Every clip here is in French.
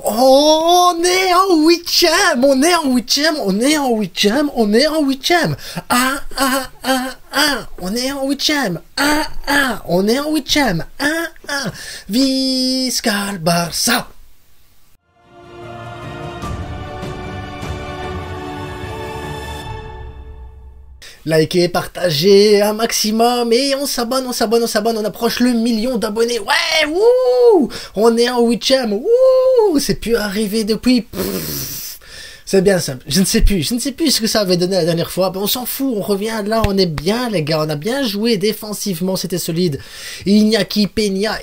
On est en huitième, on est en huitième, on est en huitième, on est en huitième. On est en huitième. On est en huitième. Visca le Barça. Likez, partagez un maximum et on s'abonne, on approche le 1 million d'abonnés. Ouais, wouh, on est en huitième, wouh, c'est plus arrivé depuis... C'est bien simple. Je ne sais plus ce que ça avait donné la dernière fois. Ben, on s'en fout, on revient là, on est bien les gars, on a bien joué défensivement, c'était solide. Iñaki Peña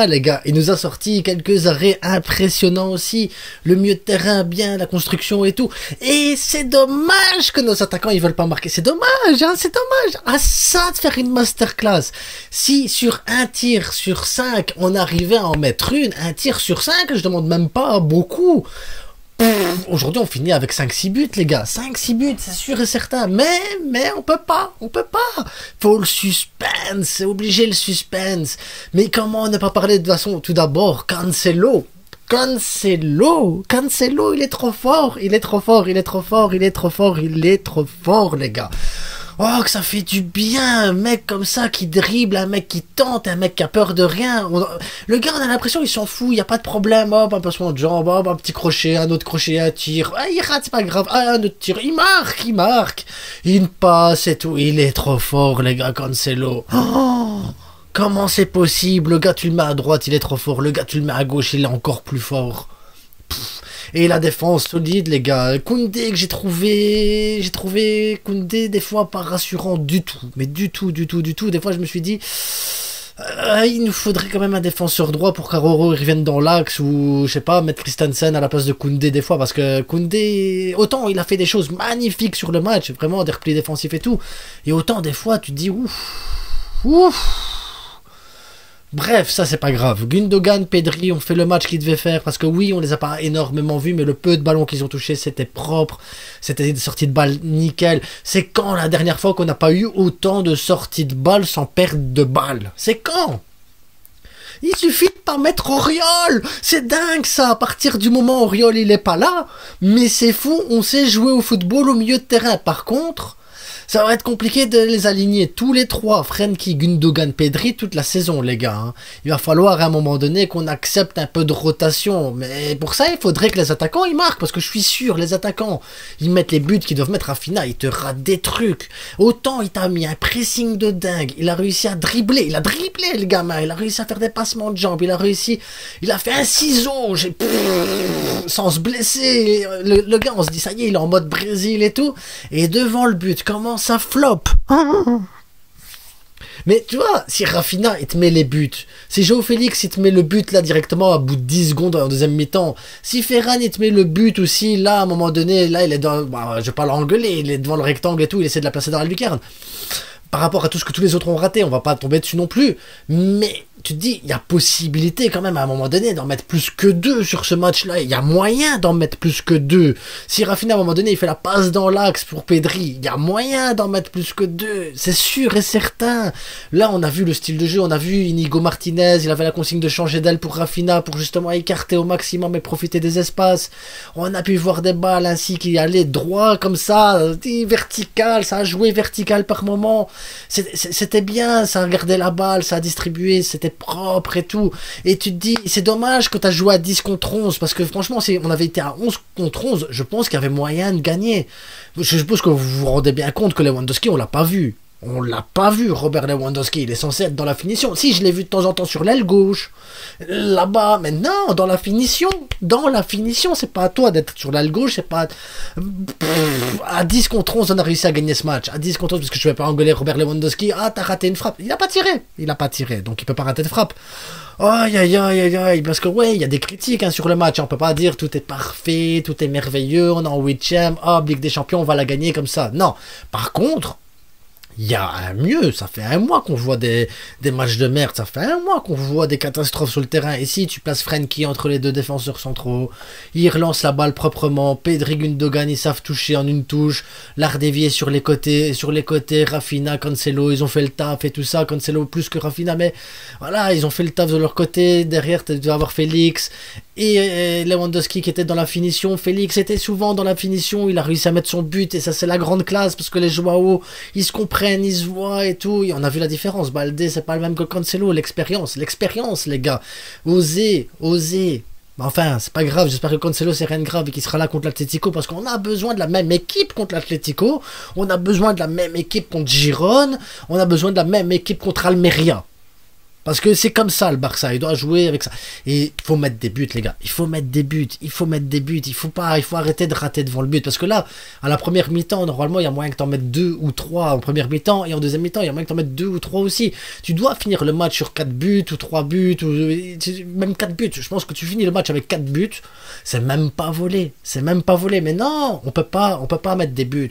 les gars, il nous a sorti quelques arrêts impressionnants aussi. Le milieu de terrain bien, la construction et tout. Et c'est dommage que nos attaquants ils veulent pas marquer. C'est dommage, hein, c'est dommage. À ça de faire une masterclass. Si sur un tir sur 5 on arrivait à en mettre une, un tir sur 5, je demande même pas beaucoup. Aujourd'hui on finit avec 5-6 buts les gars, 5-6 buts c'est sûr et certain, mais on peut pas, faut le suspense, c'est obligé le suspense. Mais comment ne pas parler de toute façon, tout d'abord, Cancelo, il est trop fort les gars. Oh, que ça fait du bien, un mec comme ça qui dribble, un mec qui tente, un mec qui a peur de rien. Le gars, on a l'impression qu'il s'en fout, il n'y a pas de problème, hop, un passement de jambe, hop, un petit crochet, un autre crochet, un tir. Ah, il rate, c'est pas grave. Ah, un autre tir, il marque. Il passe et tout. Il est trop fort, les gars, Cancelo. Oh, comment c'est possible? Le gars, tu le mets à droite, il est trop fort. Le gars, tu le mets à gauche, il est encore plus fort. Et la défense solide les gars. Koundé que j'ai trouvé Koundé des fois pas rassurant du tout. Mais du tout. Des fois je me suis dit il nous faudrait quand même un défenseur droit pour qu'Aroro revienne dans l'axe ou je sais pas mettre Christensen à la place de Koundé des fois parce que Koundé autant il a fait des choses magnifiques sur le match, vraiment des replis défensifs et tout. Et autant des fois tu te dis ouf. Bref, ça c'est pas grave. Gundogan, Pedri ont fait le match qu'ils devaient faire parce que oui, on les a pas énormément vus, mais le peu de ballons qu'ils ont touché, c'était propre. C'était des sorties de balles nickel. C'est quand la dernière fois qu'on n'a pas eu autant de sorties de balles sans perte de balles? C'est quand? Il suffit de pas mettre Auriol. C'est dingue ça. À partir du moment où Auriol il est pas là, mais c'est fou. On sait jouer au football au milieu de terrain. Par contre, ça va être compliqué de les aligner tous les trois, Frenkie, Gundogan, Pedri, toute la saison, les gars. Hein. Il va falloir à un moment donné qu'on accepte un peu de rotation. Mais pour ça, il faudrait que les attaquants, ils marquent. Parce que je suis sûr, les attaquants, ils mettent les buts qu'ils doivent mettre à Fina. Ils te ratent des trucs. Autant il t'a mis un pressing de dingue. Il a réussi à dribbler. Il a dribblé, le gamin. Il a réussi à faire des passements de jambes. Il a fait un ciseau. Sans se blesser. Le gars, on se dit, ça y est, il est en mode Brésil et tout. Et devant le but, comment ça flop. Mais tu vois, si Rafinha il te met les buts, si João Félix il te met le but là directement à bout de 10 secondes en deuxième mi-temps, si Ferran il te met le but aussi là à un moment donné, là il est dans, je vais pas l'engueuler, il est devant le rectangle et tout, il essaie de la placer dans la lucarne. Par rapport à tout ce que tous les autres ont raté, on va pas tomber dessus non plus, mais tu te dis, il y a possibilité quand même à un moment donné d'en mettre plus que 2 sur ce match-là. Il y a moyen d'en mettre plus que 2. Si Rafinha à un moment donné il fait la passe dans l'axe pour Pedri, il y a moyen d'en mettre plus que 2. C'est sûr et certain. Là on a vu le style de jeu, on a vu Inigo Martinez, il avait la consigne de changer d'aile pour Rafinha pour justement écarter au maximum et profiter des espaces. On a pu voir des balles ainsi qui allaient droit comme ça, vertical, ça a joué vertical par moment. C'était bien, ça a regardé la balle, ça a distribué, c'était propre et tout. Et tu te dis, c'est dommage que tu as joué à 10 contre 11, parce que franchement, si on avait été à 11 contre 11, je pense qu'il y avait moyen de gagner. Je suppose que vous vous rendez bien compte que Lewandowski, on l'a pas vu. On l'a pas vu, Robert Lewandowski, il est censé être dans la finition. Si, je l'ai vu de temps en temps sur l'aile gauche, là-bas, mais non, dans la finition, c'est pas à toi d'être sur l'aile gauche, c'est pas... À 10 contre 11, on a réussi à gagner ce match, à 10 contre 11, parce que je vais pas engueuler Robert Lewandowski, ah, t'as raté une frappe, il a pas tiré, donc il peut pas rater de frappe. Aïe, parce que ouais, il y a des critiques hein, sur le match, on peut pas dire tout est parfait, tout est merveilleux, on est en 8ème, Ligue des Champions, on va la gagner comme ça, non. Par contre, il y a un mieux, ça fait un mois qu'on voit des matchs de merde, ça fait un mois qu'on voit des catastrophes sur le terrain. Et si tu places Frenkie entre les deux défenseurs centraux, il relance la balle proprement, Pedri, Gundogan, ils savent toucher en une touche, l'art dévié sur les côtés, Rafinha, Cancelo, ils ont fait le taf et tout ça, Cancelo plus que Rafinha, mais voilà, ils ont fait le taf de leur côté, derrière tu dois avoir Félix, et Lewandowski qui était dans la finition. Félix était souvent dans la finition, il a réussi à mettre son but et ça c'est la grande classe parce que les Joao ils se comprennent, ils se voient et tout, et on a vu la différence. Baldé c'est pas le même que Cancelo, l'expérience les gars, osez. Enfin, c'est pas grave, j'espère que Cancelo c'est rien de grave et qu'il sera là contre l'Atlético parce qu'on a besoin de la même équipe contre l'Atlético, on a besoin de la même équipe contre Girone, on a besoin de la même équipe contre Almeria. Parce que c'est comme ça le Barça, il doit jouer avec ça. Et il faut mettre des buts les gars, il faut mettre des buts, il faut arrêter de rater devant le but. Parce que là, à la première mi-temps, normalement il y a moyen que t'en mettes 2 ou 3 en première mi-temps, et en deuxième mi-temps il y a moyen que t'en mettes 2 ou 3 aussi. Tu dois finir le match sur 4 buts ou 3 buts, ou même 4 buts. Je pense que tu finis le match avec 4 buts, c'est même pas volé. Mais non, on peut pas mettre des buts,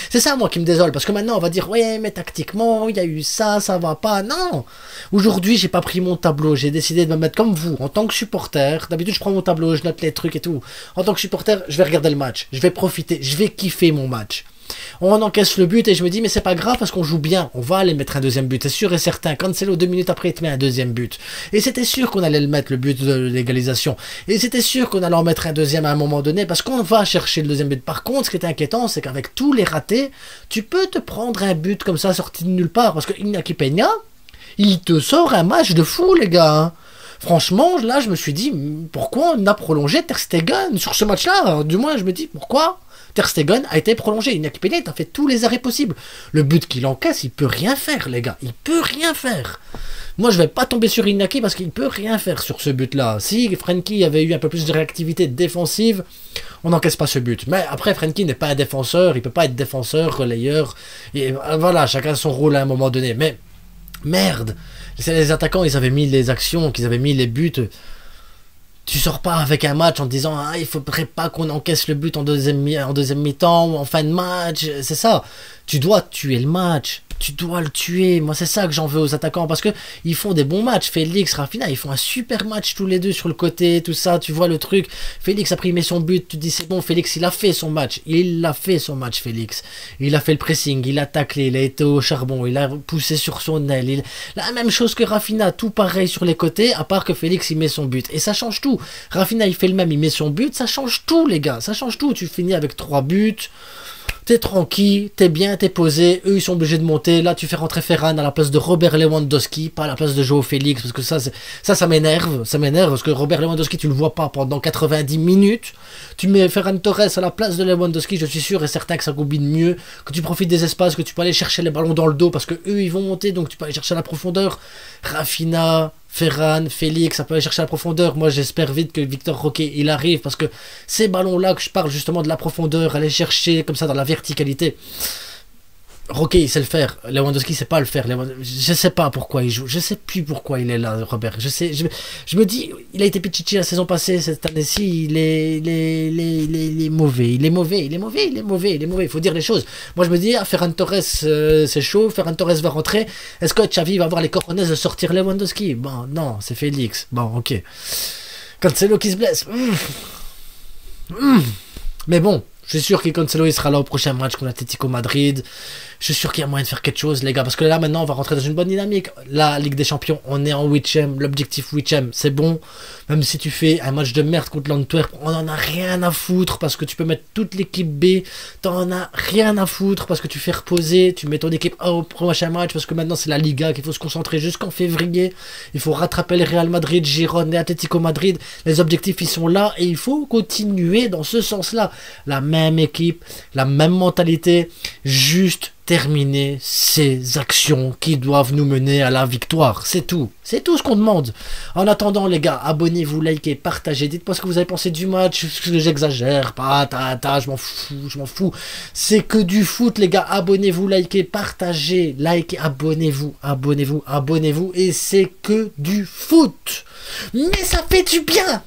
C'est ça moi qui me désole, parce que maintenant on va dire, ouais mais tactiquement, il y a eu ça va pas. Non, aujourd'hui j'ai pas pris mon tableau, j'ai décidé de me mettre comme vous en tant que supporter. D'habitude je prends mon tableau, je note les trucs et tout. En tant que supporter, je vais regarder le match, je vais profiter, je vais kiffer mon match. On encaisse le but et je me dis mais c'est pas grave parce qu'on joue bien, on va aller mettre un deuxième but, c'est sûr et certain. Cancelo 2 minutes après il te met un deuxième but, et c'était sûr qu'on allait le mettre, le but de l'égalisation, et c'était sûr qu'on allait en mettre un deuxième à un moment donné parce qu'on va chercher le deuxième but. Par contre ce qui est inquiétant c'est qu'avec tous les ratés tu peux te prendre un but comme ça sorti de nulle part, parce que Iñaki Peña il te sort un match de fou les gars, hein. Franchement là je me suis dit pourquoi on a prolongé Ter Stegen sur ce match là, du moins je me dis pourquoi Ter Stegen a été prolongé. Iñaki Peña a fait tous les arrêts possibles. Le but qu'il encaisse, il peut rien faire, les gars. Il peut rien faire. Moi, je vais pas tomber sur Iñaki parce qu'il peut rien faire sur ce but-là. Si Frenkie avait eu un peu plus de réactivité défensive, on n'encaisse pas ce but. Mais après, Frenkie n'est pas un défenseur. Il peut pas être défenseur, relayeur. Et voilà, chacun son rôle à un moment donné. Mais merde, les attaquants, ils avaient mis les actions, qu'ils avaient mis les buts. Tu sors pas avec un match en te disant ah il faudrait pas qu'on encaisse le but en deuxième mi-temps ou en fin de match, c'est ça. Tu dois tuer le match, tu dois le tuer. Moi c'est ça que j'en veux aux attaquants parce que ils font des bons matchs. Félix, Rafinha, ils font un super match tous les deux sur le côté, tout ça, tu vois le truc. Félix après il met son but, tu te dis c'est bon, Félix il a fait son match, Félix. Il a fait le pressing, il a taclé, il a été au charbon, il a poussé sur son aile. La même chose que Rafinha, tout pareil sur les côtés, à part que Félix il met son but et ça change tout. Rafinha il fait le même, il met son but, ça change tout les gars, ça change tout. Tu finis avec 3 buts. T'es tranquille, t'es bien, t'es posé, eux ils sont obligés de monter, là tu fais rentrer Ferran à la place de Robert Lewandowski, pas à la place de Joao Félix, parce que ça m'énerve, parce que Robert Lewandowski tu le vois pas pendant 90 minutes, tu mets Ferran Torres à la place de Lewandowski, je suis sûr et certain que ça combine mieux, que tu profites des espaces, que tu peux aller chercher les ballons dans le dos, parce que eux ils vont monter, donc tu peux aller chercher la profondeur. Rafinha, Ferran, Félix, ça peut aller chercher la profondeur. Moi j'espère vite que Victor Roque il arrive, parce que ces ballons là que je parle justement de la profondeur, aller chercher comme ça dans la verticalité, Roque il sait le faire, Lewandowski sait pas le faire. Je sais pas pourquoi il joue, je sais plus pourquoi il est là Robert, je me dis il a été Pichichi la saison passée, cette année-ci il est mauvais, il est mauvais, il faut dire les choses. Moi je me dis Ferran Torres c'est chaud, Ferran Torres va rentrer, est-ce que Xavi va avoir les cojones de sortir Lewandowski? Bon non, c'est Félix, bon ok. Cancelo qui se blesse, mais bon, je suis sûr que Cancelo il sera là au prochain match contre l'Atlético Madrid. Je suis sûr qu'il y a moyen de faire quelque chose les gars, parce que là maintenant on va rentrer dans une bonne dynamique. La Ligue des Champions, on est en 8ème, l'objectif 8ème, c'est bon. Même si tu fais un match de merde contre l'Antwerp, on en a rien à foutre, parce que tu peux mettre toute l'équipe B, t'en as rien à foutre, parce que tu fais reposer, tu mets ton équipe A au prochain match, parce que maintenant c'est la Liga qu'il faut se concentrer jusqu'en février. Il faut rattraper le Real Madrid, Girone et Atlético Madrid. Les objectifs ils sont là et il faut continuer dans ce sens-là. La même équipe, la même mentalité, juste terminer ces actions qui doivent nous mener à la victoire. C'est tout ce qu'on demande. En attendant les gars, abonnez-vous, likez, partagez, dites-moi ce que vous avez pensé du match, j'exagère pas, je m'en fous, c'est que du foot les gars. Abonnez-vous, likez, partagez, likez, abonnez-vous, et c'est que du foot, mais ça fait du bien.